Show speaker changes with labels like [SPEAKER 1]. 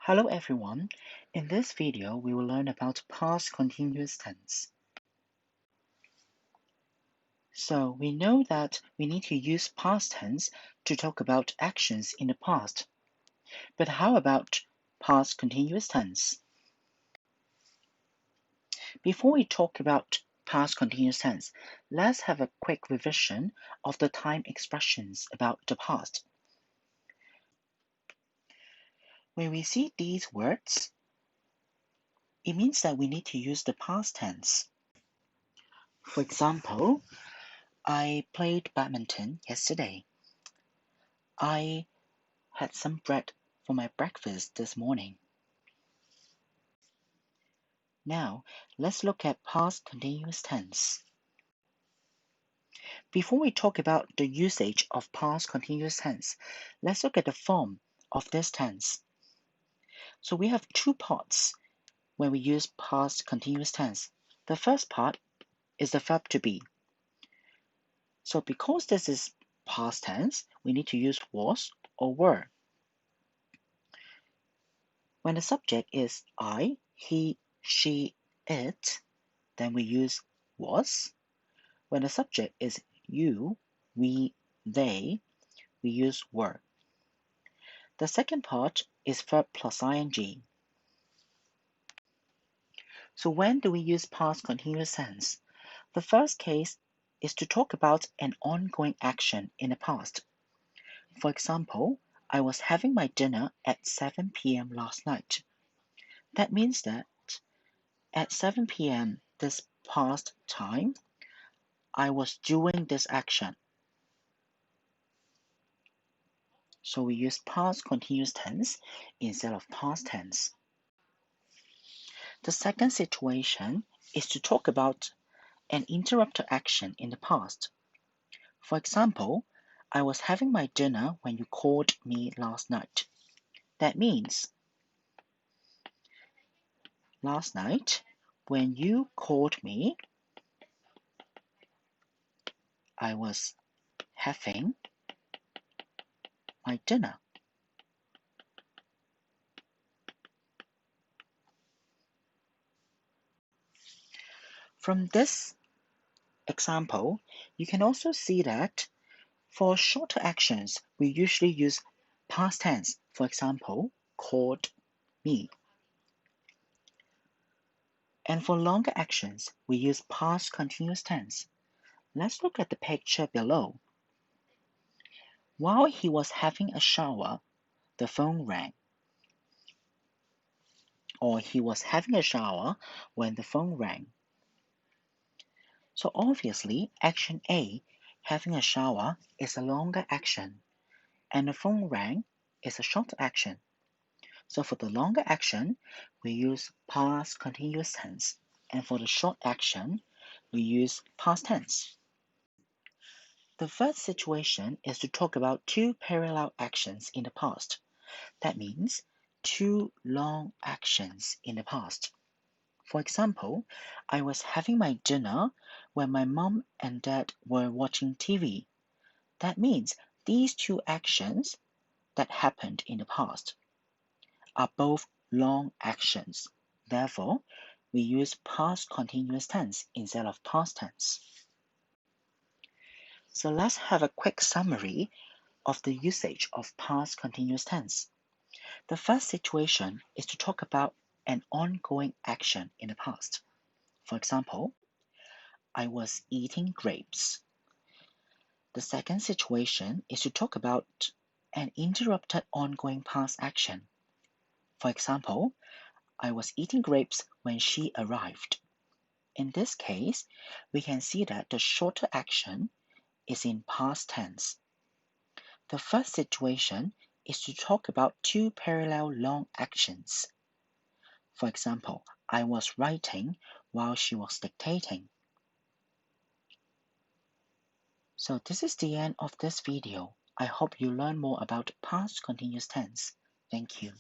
[SPEAKER 1] Hello everyone. In this video, we will learn about past continuous tense. So we know that we need to use past tense to talk about actions in the past. But how about past continuous tense? Before we talk about past continuous tense, let's have a quick revision of the time expressions about the past. When we see these words, it means that we need to use the past tense. For example, I played badminton yesterday. I had some bread for my breakfast this morning. Now, let's look at past continuous tense. Before we talk about the usage of past continuous tense, let's look at the form of this tense. So we have two parts when we use past continuous tense. The first part is the verb to be. So because this is past tense, we need to use was or were. When the subject is I, he, she, it, then we use was. When the subject is you, we, they, we use were. The second part is verb plus ing. So when do we use past continuous tense? The first case is to talk about an ongoing action in the past. For example, I was having my dinner at 7 p.m. last night. That means that at 7 p.m. this past time, I was doing this action. So we use past continuous tense instead of past tense. The second situation is to talk about an interrupted action in the past. For example, I was having my dinner when you called me last night. That means last night when you called me, I was having my dinner. From this example, you can also see that for shorter actions, we usually use past tense. For example, called me. And for longer actions, we use past continuous tense. Let's look at the picture below. While he was having a shower, the phone rang. Or he was having a shower when the phone rang. So obviously, action A, having a shower, is a longer action, and the phone rang is a shorter action. So for the longer action, we use past continuous tense, and for the short action, we use past tense. The third situation is to talk about two parallel actions in the past. That means two long actions in the past. For example, I was having my dinner when my mom and dad were watching TV. That means these two actions that happened in the past are both long actions. Therefore, we use past continuous tense instead of past tense. So let's have a quick summary of the usage of past continuous tense. The first situation is to talk about an ongoing action in the past. For example, I was eating grapes. The second situation is to talk about an interrupted ongoing past action. For example, I was eating grapes when she arrived. In this case, we can see that the shorter action is in past tense. The first situation is to talk about two parallel long actions. For example, I was writing while she was dictating. So this is the end of this video. I hope you learn more about past continuous tense. Thank you.